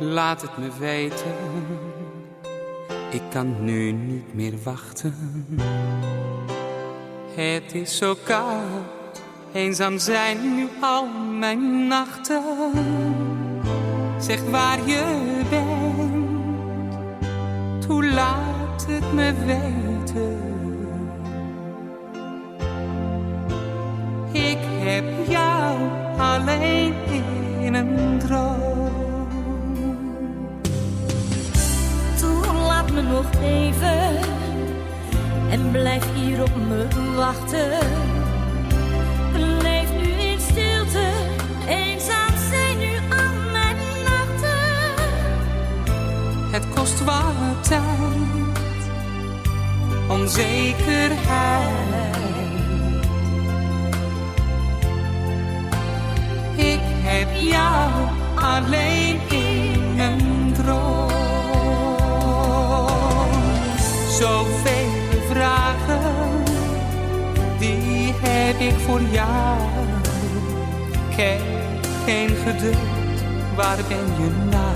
Laat het me weten, ik kan nu niet meer wachten. Het is zo koud, eenzaam zijn nu al mijn nachten. Zeg waar je bent, toe laat het me weten. Ik heb jou alleen in een droom. Toe laat me nog even en blijf hier op me wachten. Leef nu in stilte, eenzaam zijn nu al mijn nachten. Het kost wat tijd, onzekerheid. Ik heb jou alleen in een droom. Zoveel vragen, die heb ik voor jou. Ik heb geen geduld, waar ben je nou?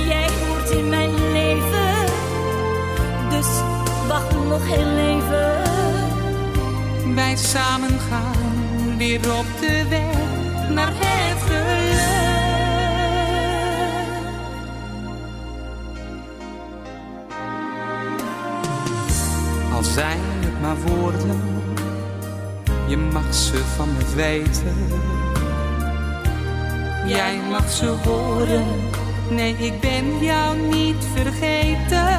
Jij hoort in mijn leven, dus wacht nog heel even. Wij samen gaan weer op de weg naar het geluk. Al zijn het maar woorden, je mag ze van me weten. Jij mag ze horen, nee ik ben jou niet vergeten.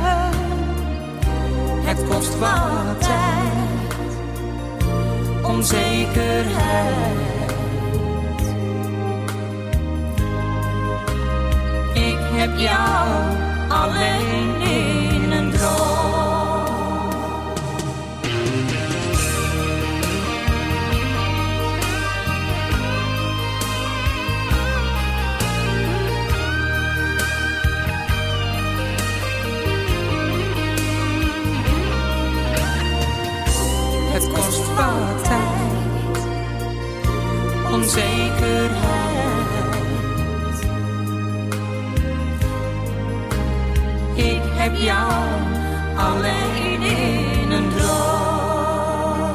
Het kost wat tijd, onzekerheid. Ik heb jou alleen in een droom. Het kost wat tijd, onzekerheid. Ik heb jou alleen in een droom.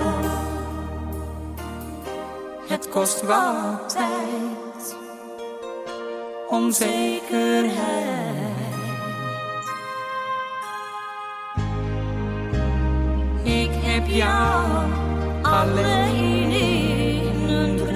Het kost wat tijd, onzekerheid. Ik heb jou alleen in een droom.